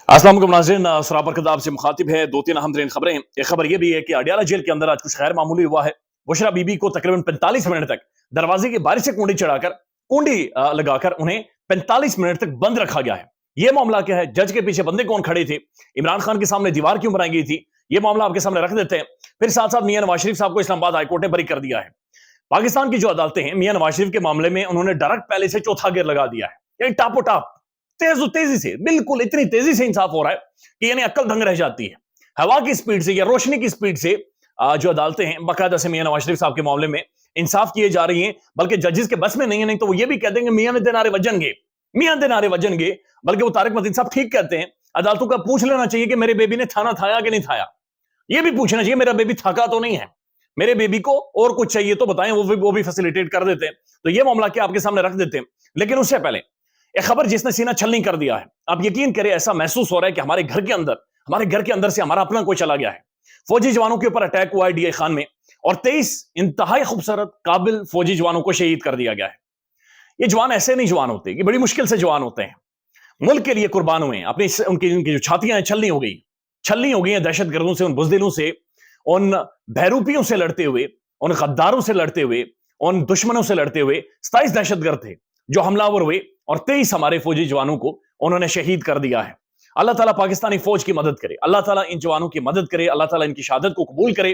अस्सलाम वालेकुम नाज़रीन, सराबर कदाब से मुखातिब है। दो तीन अहम तरीन खबरें। एक खबर यह भी है कि अडियाला जेल के अंदर आज कुछ गैर मामूली हुआ है। बुशरा बीबी को तकरीबन 45 मिनट तक दरवाजे की बारी से कुंडी चढ़ाकर कुंडी लगाकर उन्हें 45 मिनट तक बंद रखा गया है। यह मामला क्या है, जज के पीछे बंदे कौन खड़े थे, इमरान खान के सामने दीवार क्यों बनाई गई थी, यह मामला आपके सामने रख देते हैं। फिर साथ साथ मियां नवाज शरीफ साहब को इस्लामाबाद हाईकोर्ट ने बरी कर दिया है। पाकिस्तान की जो अदालतें हैं, मियां नवाज शरीफ के मामले में उन्होंने डायरेक्ट पहले से चौथा गियर लगा दिया है। यानी टापो टाप तेजी से, बिल्कुल इतनी तेजी से इंसाफ हो रहा है कि यानी अक्ल दंग रह जाती है। हवा की स्पीड से या रोशनी की स्पीड से जो अदालतें हैं बाकायदा से मियां नवाज शरीफ साहब के मामले में इंसाफ किए जा रही हैं। बल्कि जजेस के बस में नहीं है, नहीं तो वो ये भी कह देंगे मियां दे नारे वजनगे, मियां दे नारे वजनगे। बल्कि वो तारिक मतीन साहब ठीक कहते हैं, अदालतों का पूछ लेना चाहिए कि मेरे बेबी ने खाना खाया कि नहीं खाया। ये भी पूछना चाहिए मेरा बेबी थका तो नहीं है, मेरे बेबी को और कुछ चाहिए तो बताएं, वो भी फैसिलिटेट कर देते हैं। तो ये मामला क्या आपके सामने रख देते हैं। लेकिन उससे पहले एक खबर जिसने सीना छलनी कर दिया है। आप यकीन करें, ऐसा महसूस हो रहा है कि हमारे घर के अंदर से हमारा अपना कोई चला गया है। फौजी जवानों के ऊपर अटैक हुआ है डीए खान में, और 23 इंतहाई खूबसूरत काबिल फौजी जवानों को शहीद कर दिया गया है। ये जवान ऐसे नहीं जवान होते, ये बड़ी मुश्किल से जवान होते हैं। मुल्क के लिए कुर्बान हुए हैं, अपनी उनकी जो छातियां हैं छलनी हो गई हैं दहशतगर्दों से, उन बुजदिलों से, उन बहरूपियों से लड़ते हुए, उन गद्दारों से लड़ते हुए, उन दुश्मनों से लड़ते हुए। 27 दहशतगर्द थे जो हमलावर हुए, और 23 हमारे फौजी जवानों को उन्होंने शहीद कर दिया है। अल्लाह ताला पाकिस्तानी फौज की मदद करे, अल्लाह ताला इन जवानों की मदद करे, अल्लाह ताला इनकी शहादत को कबूल करे,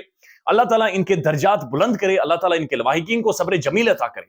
अल्लाह ताला इनके दर्जात बुलंद करे, अल्लाह ताला इनके लवाहिकीन को सब्र जमील अता करे।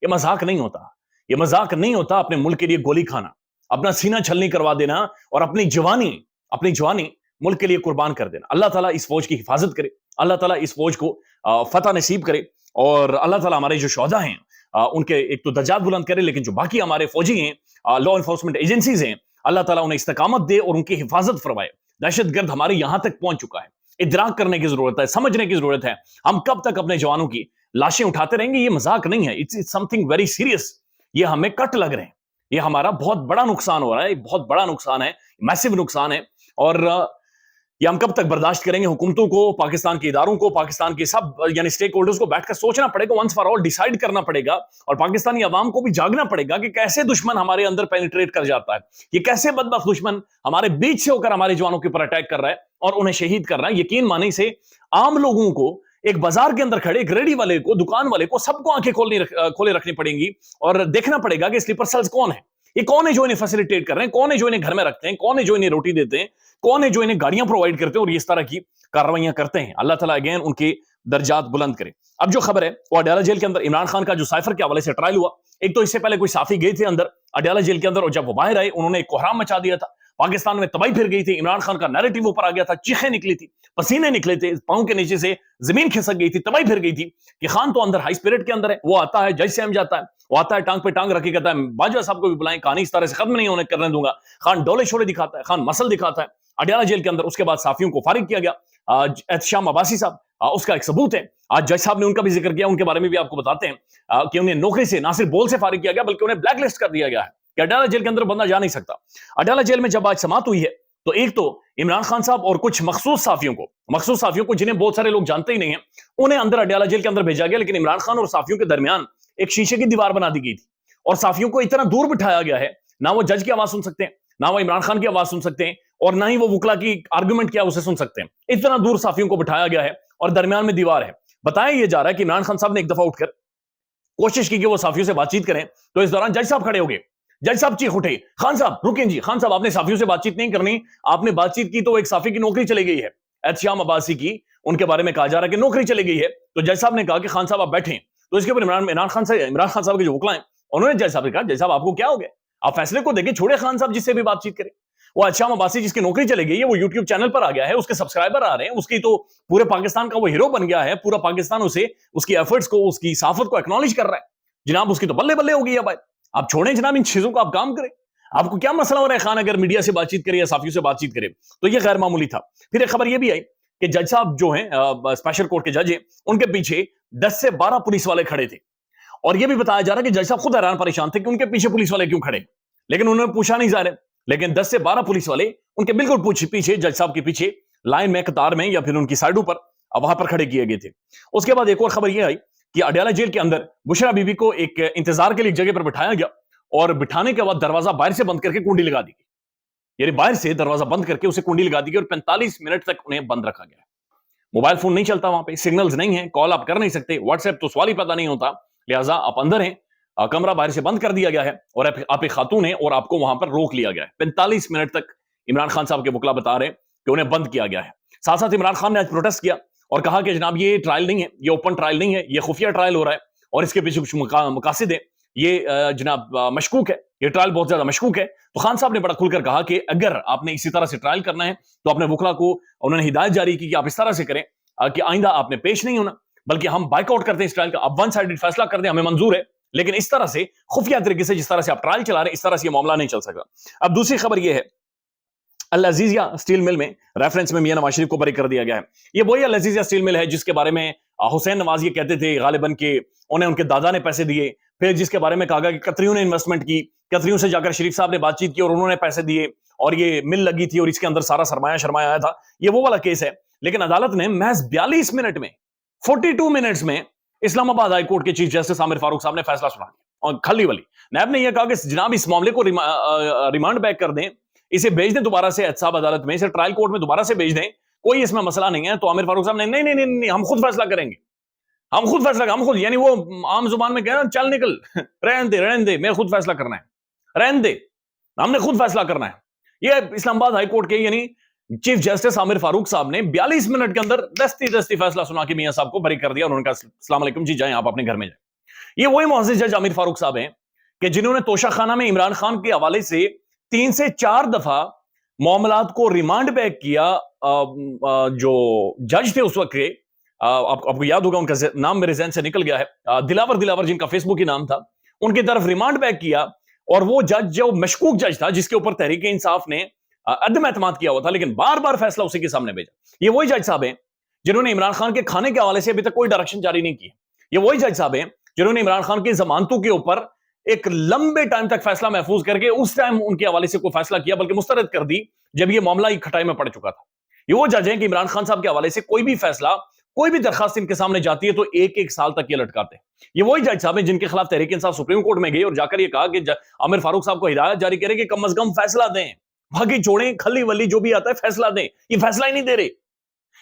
ये मजाक नहीं होता, ये मजाक नहीं होता अपने मुल्क के लिए गोली खाना, अपना सीना छलनी करवा देना और अपनी जवानी मुल्क के लिए कुर्बान कर देना। अल्लाह ताला इस फौज की हिफाजत करे, अल्लाह ताला इस फौज को फतह नसीब करे, और अल्लाह ताला हमारे जो शोहदा हैं उनके एक तो दर्जात बुलंद करे, लेकिन जो बाकी हमारे फौजी हैं, लॉ एनफोर्समेंट एजेंसीज हैं, अल्लाह ताला उन्हें इस्तकामत दे और उनकी हिफाजत फरमाए। दहशतगर्द हमारे यहां तक पहुंच चुका है, इदराक करने की जरूरत है, समझने की जरूरत है। हम कब तक अपने जवानों की लाशें उठाते रहेंगे? ये मजाक नहीं है, इट्स समथिंग वेरी सीरियस। ये हमें कट लग रहे हैं, ये हमारा बहुत बड़ा नुकसान हो रहा है, बहुत बड़ा नुकसान है, मैसिव नुकसान है। और ये हम कब तक बर्दाश्त करेंगे? हुकूमतों को, पाकिस्तान के इदारों को, पाकिस्तान के सब यानी स्टेक होल्डर्स को बैठकर सोचना पड़ेगा, वंस फॉर ऑल डिसाइड करना पड़ेगा, और पाकिस्तानी अवाम को भी जागना पड़ेगा कि कैसे दुश्मन हमारे अंदर पेनिट्रेट कर जाता है। ये कैसे बदबख्त दुश्मन हमारे बीच से होकर हमारे जवानों के ऊपर अटैक कर रहा है और उन्हें शहीद कर रहा है। यकीन माने से आम लोगों को, एक बाजार के अंदर खड़े एक रेडी वाले को, दुकान वाले को, सबको आंखें खोले रखनी पड़ेंगी और देखना पड़ेगा कि स्लीपर सेल्स कौन है, ये कौन है जो इन्हें फैसिलिटेट कर रहे हैं, कौन है जो इन्हें घर में रखते हैं, कौन है जो इन्हें रोटी देते हैं, कौन है जो इन्हें गाड़ियां प्रोवाइड करते हैं और इस तरह की कार्रवाइयां करते हैं। अल्लाह ताला अगेन उनके दर्जात बुलंद करे। अब जो खबर है वो अडियाला जेल के अंदर इमरान खान का जो साइफर के हवाले से ट्रायल हुआ, एक तो इससे पहले कोई साफी गए थे अंदर अडियाला जेल के अंदर, और जब वो बाहर आए उन्होंने एक कोहराम मचा दिया था, पाकिस्तान में तबाही फिर गई थी, इमरान खान का नैरेटिव ऊपर आ गया था, चीखें निकली थी, पसीने निकले थे, पांव के नीचे से जमीन खिसक गई थी, तबाही फिर गई थी कि खान तो अंदर हाई स्पिरिट के अंदर है। वो आता है, जज से हम जाता है, वो आता है टांग पे टांग रखे, कहता है बाजवा साहब को भी बुलाएं, कहानी इस तरह से खत्म नहीं होने करने दूंगा। खान डोले शोले दिखाता है, खान मसल दिखाता है अडियाला जेल के अंदर। उसके बाद साफियों को फारिग किया गया। एहतशाम अब्बासी साहब, उसका एक सबूत है, आज जज साहब ने उनका भी जिक्र किया, उनके बारे में भी आपको बताते हैं कि उन्हें नौकरी से ना सिर्फ बोल से फारिग किया गया बल्कि उन्हें ब्लैक लिस्ट कर दिया गया है कि अडियाला जेल के अंदर बंदा जा नहीं सकता। अडियाला जेल में जब आज समात हुई है तो एक तो इमरान खान साहब और कुछ मखसूस साफियों को जिन्हें बहुत सारे लोग जानते ही नहीं है, उन्हें अंदर अडियाला जेल के अंदर भेजा गया। लेकिन इमरान खान और साफियों के दरमियान एक शीशे की दीवार बना दी गई थी और साफियों को इतना दूर बिठाया गया है, ना वो जज की आवाज सुन सकते हैं, ना वो इमरान खान की आवाज सुन सकते हैं, और ना ही वो वुकला की आर्गुमेंट क्या उसे सुन सकते हैं। इतना दूर साफियों को बिठाया गया है और दरमियान में दीवार है। बताया यह जा रहा है कि इमरान खान साहब ने एक दफा उठकर कोशिश की कि वो साफियों से बातचीत करें, तो इस दौरान जज साहब खड़े हो गए। जज साहब चीख उठे, खान साहब रुकें जी, खान साहब आपने साफियों से बातचीत नहीं करनी, आपने बातचीत की तो एक साफी की नौकरी चली गई है, एहतशाम अब्बासी की, उनके बारे में कहा जा रहा है कि नौकरी चली गई है। तो जज साहब ने कहा कि खान साहब आप बैठें। तो इसके ऊपर इमरान खान साहब के जो वकला हैं उन्होंने जज साहब से कहा, जज साहब आपको क्या हो गया, आप फैसले को देखिए, छोड़े खान साहब जिससे भी बातचीत करें। वो एहतशाम अब्बासी जिसकी नौकरी चली गई है, वो यूट्यूब चैनल पर आ गया है, उसके सब्सक्राइबर आ रहे हैं, उसकी तो पूरे पाकिस्तान का वो हीरो बन गया है, पूरा पाकिस्तान उसे, उसकी एफर्ट्स को, उसकी साफत को एक्नॉलेज कर रहा है। जनाब उसकी तो बल्ले बल्ले हो गई है भाई, आप छोड़ें जनाब इन चीजों को, आप काम करें। आपको क्या मसला हो रहा है खान अगर मीडिया से बातचीत करे या साफियों से बातचीत करे? तो ये गैर मामूली था। फिर एक खबर ये भी आई कि जज साहब जो हैं स्पेशल कोर्ट के जज हैं, उनके पीछे 10 से 12 पुलिस वाले खड़े थे, और ये भी बताया जा रहा है कि जज साहब खुद हैरान परेशान थे कि उनके पीछे पुलिस वाले क्यों खड़े, लेकिन उन्होंने पूछा नहीं जा रहे। लेकिन 10 से 12 पुलिस वाले उनके बिल्कुल पीछे, जज साहब के पीछे लाइन में, कतार में, या फिर उनकी साइडों पर, वहां पर खड़े किए गए थे। उसके बाद एक और खबर यह आई कि अडियाला जेल के अंदर बुशरा बीबी को एक इंतजार के लिए एक जगह पर बिठाया गया, और बिठाने के बाद दरवाजा बाहर से बंद करके कुंडी लगा दी गई। یعنی باہر سے دروازہ بند کر کے اسے کنڈی لگا دی گئی اور 45 منٹ تک انہیں بند رکھا گیا. موبائل فون نہیں چلتا وہاں پہ, سگنلز نہیں ہیں, کال آپ کر نہیں سکتے, واٹس ایپ تو سوال ہی پتا نہیں ہوتا, لہٰذا آپ اندر ہیں, کمرہ باہر سے بند کر دیا گیا ہے اور آپ ایک خاتون ہیں اور آپ کو وہاں پر روک لیا گیا ہے. 45 منٹ تک عمران خان صاحب کے وکلا بتا رہے ہیں کہ انہیں بند کیا گیا ہے. ساتھ ساتھ عمران خان نے آج پروٹیسٹ کیا اور کہا کہ جناب یہ ٹرائل نہیں ہے, یہ اوپن ٹرائل نہیں ہے, یہ خفیہ ٹرائل ہو رہا ہے اور اس کے پیچھے کچھ مقاصد ہیں, یہ جناب مشکوک ہے, یہ ٹرائل بہت زیادہ مشکوک ہے. تو خان صاحب نے بڑا کھل کر کہا کہ اگر آپ نے اسی طرح سے ٹرائل کرنا ہے تو اپنے وکلا کو انہوں نے ہدایت جاری کی کہ آپ اس طرح سے کریں کہ آئندہ آپ نے پیش نہیں ہونا, بلکہ ہم بائک آؤٹ کرتے ہیں اس ٹرائل کا, آپ ون سائیڈڈ فیصلہ کر دیں, ہمیں منظور ہے, لیکن اس طرح سے خفیہ طریقے سے جس طرح سے آپ ٹرائل چلا رہے ہیں اس طرح سے یہ معاملہ نہیں چل سکتا. اب دوسری خبر یہ ہے, العزیزیہ اسٹیل مل میں ریفرنس میں میاں نواز شریف کو بری کر دیا گیا ہے. یہ وہی العزیزیہ اسٹیل مل ہے جس کے بارے میں حسین نواز یہ کہتے تھے غالباً کہ انہیں ان کے دادا نے پیسے دیے, پھر جس کے بارے میں کہا گیا کہ قطریوں نے انویسٹمنٹ کی, قطریوں سے جا کر شریف صاحب نے بات چیت کی اور انہوں نے پیسے دیے اور یہ مل لگی تھی اور اس کے اندر سارا سرمایہ شرمایہ آیا تھا. یہ وہ والا کیس ہے, لیکن عدالت نے محض 42 منٹ میں 42 منٹس میں اسلام آباد ہائی کورٹ کے چیف جسٹس عامر فاروق صاحب نے فیصلہ سنا دیا. اور کھلی ولی نیب نے یہ کہا کہ جناب اس معاملے کو ریمانڈ بیک کر دیں, اسے بھیج دیں دوبارہ سے احتساب عدالت میں, اسے ٹرائل کورٹ میں دوبارہ سے بھیج دیں, کوئی اس میں مسئلہ نہیں ہے. تو عامر فاروق صاحب نے نہیں ہم خود فیصلہ کریں گے, ہم خود فیصلہ, ہم خود, یعنی وہ عام زبان میں کہنا چل نکل, رہن دے میں خود فیصلہ کرنا ہے, رہن دے, ہم نے خود فیصلہ کرنا ہے. یہ اسلام آباد ہائی کورٹ کے یعنی چیف جسٹس عامر فاروق صاحب نے 42 منٹ کے اندر دستی فیصلہ سنا کے میاں صاحب کو بری کر دیا. انہوں نے کہا السلام علیکم جی, جائیں آپ اپنے گھر میں جائیں. یہ وہی معزز جج عامر فاروق صاحب ہیں کہ جنہوں نے توشہ خانہ میں عمران خان کے حوالے سے 3 سے 4 دفعہ معاملات کو ریمانڈ بیک کیا. جو جج تھے اس وقت کے, آپ کو یاد ہوگا ان کا نام میرے ذہن سے نکل گیا ہے, دلاور جن کا فیس بک ہی نام تھا, ان کی طرف ریمانڈ بیک کیا. اور وہ جج جو مشکوک جج تھا جس کے اوپر تحریک انصاف نے عدم اعتماد کیا ہوا تھا, لیکن بار بار فیصلہ اسی کے سامنے بھیجا. یہ وہی جج صاحب ہیں جنہوں نے عمران خان کے کھانے کے حوالے سے ابھی تک کوئی ڈائریکشن جاری نہیں کی. یہ وہی جج صاحب ہیں جنہوں نے عمران خان کی ضمانتوں کے اوپر ایک لمبے ٹائم تک فیصلہ محفوظ کر کے اس ٹائم ان کے حوالے سے کوئی فیصلہ کیا بلکہ مسترد کر دی جب یہ معاملہ ایک کھٹائی میں پڑ چکا تھا. یہ وہ جج ہیں کہ عمران خان صاحب کے حوالے سے کوئی بھی فیصلہ, کوئی بھی درخواست ان کے سامنے جاتی ہے تو 1 سال تک یہ لٹکاتے ہیں. یہ وہی جج صاحب ہیں جن کے خلاف تحریک انصاف سپریم کورٹ میں گئی اور جا کر یہ کہا کہ عامر فاروق صاحب کو ہدایت جاری کرے کہ کم از کم فیصلہ دیں, باقی چھوڑیں, کھلی ولی جو بھی آتا ہے فیصلہ دیں. یہ فیصلہ ہی نہیں دے رہے,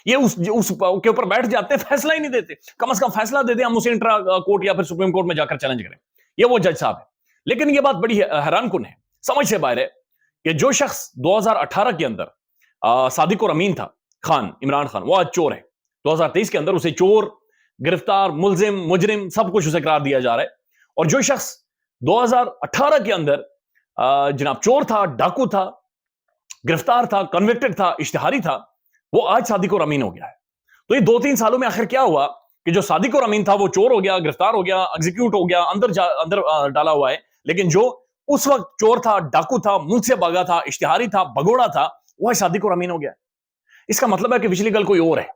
یہ اس کے اوپر بیٹھ جاتے ہیں, فیصلہ ہی نہیں دیتے. کم از کم فیصلہ دے دیں, ہم اسے انٹرا کورٹ یا پھر سپریم کورٹ میں جا کر چیلنج کریں. یہ وہ جج صاحب ہے. لیکن یہ بات بڑی حیران کن ہے, سمجھ سے باہر ہے کہ جو شخص 2018 کے اندر صادق اور امین تھا, عمران خان, وہ آج چور ہے. 2023 کے اندر اسے چور, گرفتار, ملزم, مجرم سب کچھ اسے قرار دیا جا رہا ہے. اور جو شخص 2018 کے اندر جناب چور تھا, ڈاکو تھا, گرفتار تھا, کنوکٹڈ تھا, اشتہاری تھا, وہ آج صادق اور امین ہو گیا ہے. تو یہ 2-3 سالوں میں آخر کیا ہوا کہ جو صادق اور امین تھا وہ چور ہو گیا, گرفتار ہو گیا, ایگزیکیوٹ ہو گیا, اندر ڈالا ہوا ہے. لیکن جو اس وقت چور تھا, ڈاکو تھا, ملک سے بھاگا تھا, اشتہاری تھا, بگوڑا تھا, وہ صادق اور امین ہو گیا. اس کا مطلب ہے کہ پچھلی گل کوئی اور ہے.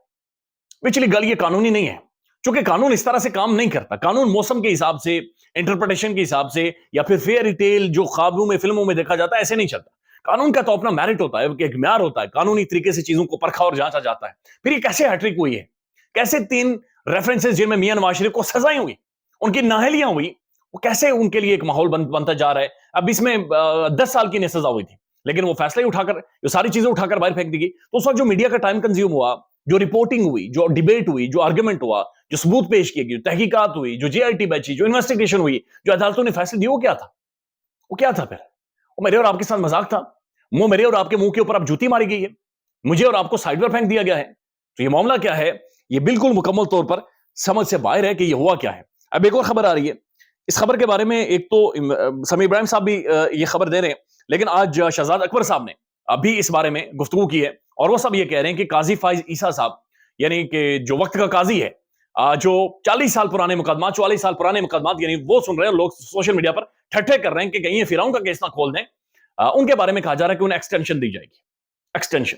پچھلی گل یہ قانونی نہیں ہے, چونکہ قانون اس طرح سے کام نہیں کرتا. قانون موسم کے حساب سے, انٹرپریٹیشن کے حساب سے, یا پھر فیئری ٹیل جو خوابوں میں, فلموں میں دیکھا جاتا ہے, ایسے نہیں چلتا. قانون کا تو اپنا میرٹ ہوتا ہے, ایک معیار ہوتا ہے, قانونی طریقے سے چیزوں کو پرکھا اور جانچا جاتا ہے. پھر یہ کیسے ہیٹرک ہوئی ہے, کیسے 3 ریفرنسز جن میں میاں نواز شریف کو سزائیں ہوئی, ان کی نااہلیاں ہوئی, وہ کیسے ان کے لیے ایک ماحول بنتا جا رہا ہے. اب اس میں 10 سال کی سزا ہوئی تھی, لیکن وہ فیصلہ ہی اٹھا کر, جو ساری چیزیں اٹھا کر باہر پھینک دی گئی. تو اس وقت جو میڈیا کا ٹائم کنزیوم ہوا, جو رپورٹنگ ہوئی, جو ڈیبیٹ ہوئی, جو آرگومنٹ ہوا, جو ثبوت پیش کیے گئے, تحقیقات ہوئی, جو جے آئی ٹی بیچی, جو انویسٹیگیشن ہوئی, جو عدالتوں نے فیصلے دیے, وہ کیا تھا؟ پھر وہ میرے اور آپ کے ساتھ مذاق تھا. وہ میرے اور آپ کے منہ کے اوپر اب جوتی ماری گئی ہے, مجھے اور آپ کو سائڈ پر پھینک دیا گیا ہے. تو یہ معاملہ کیا ہے, یہ بالکل مکمل طور پر سمجھ سے باہر ہے کہ یہ ہوا کیا ہے. اب ایک اور خبر آ رہی ہے, اس خبر کے بارے میں ایک تو سمیع ابراہیم صاحب بھی یہ خبر دے رہے ہیں, لیکن آج شہزاد اکبر صاحب نے ابھی اس بارے میں گفتگو کی ہے, اور وہ سب یہ کہہ رہے ہیں کہ قاضی فائز عیسیٰ صاحب, یعنی کہ جو وقت کا قاضی ہے, جو 40 سال پرانے مقدمات یعنی وہ سن رہے ہیں, لوگ سوشل میڈیا پر ٹھٹھے کر رہے ہیں کہ کہیں یہ فرعون کا کیس نہ کھول دیں. ان کے بارے میں کہا جا رہا ہے کہ انہیں ایکسٹینشن دی جائے گی. ایکسٹینشن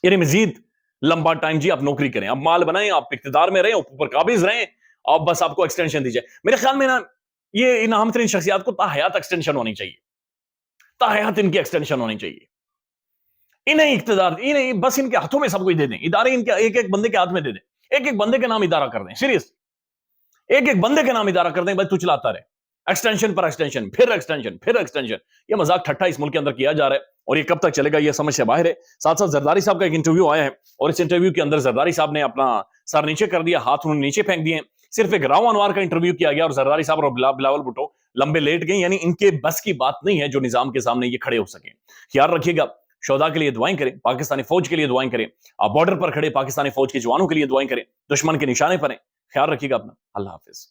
یعنی مزید لمبا ٹائم, جی آپ نوکری کریں, آپ مال بنائیں, آپ اقتدار میں رہیں, اوپر قابض رہیں, آپ بس آپ کو ایکسٹینشن دی جائے. میرے خیال میں نا یہ ان اہم ترین شخصیات کو تاحیات ایکسٹینشن ہونی چاہیے, تاحیات ان کی ایکسٹینشن ہونی چاہیے. انہیں اقتدار, انہیں بس ان کے ہاتھوں میں سب کچھ دے دیں, ادارے ان کے ایک بندے کے ہاتھ میں دے دیں, ایک بندے کے نام ادارہ کر دیں, سیریس ایک بندے کے نام ادارہ کر دیں, بس تو چلاتا رہے. ایکسٹینشن پر ایکسٹینشن، پھر ایکسٹینشن، پھر ایکسٹینشن. یہ مذاق ٹھٹا اس ملک کے اندر کیا جا رہا ہے اور یہ کب تک چلے گا یہ سمجھ سے باہر ہے. ساتھ ساتھ زرداری صاحب کا ایک انٹرویو آیا ہے اور اس انٹرویو کے اندر زرداری صاحب نے اپنا سر نیچے کر دیا, ہاتھ انہوں نے نیچے پھینک دیے. صرف ایک راؤ انوار کا انٹرویو کیا گیا اور زرداری صاحب اور بلاول بھٹو لمبے لیٹ گئے. یعنی ان کے بس کی بات نہیں ہے جو نظام کے سامنے یہ کھڑے ہو سکیں. خیال رکھیے گا, شہداء کے لیے دعائیں کریں, پاکستانی فوج کے لیے دعائیں کریں, آپ بارڈر پر کھڑے پاکستانی فوج کے جوانوں کے لیے دعائیں کریں, دشمن کے نشانے پر ہیں. خیال رکھیے گا اپنا. اللہ حافظ.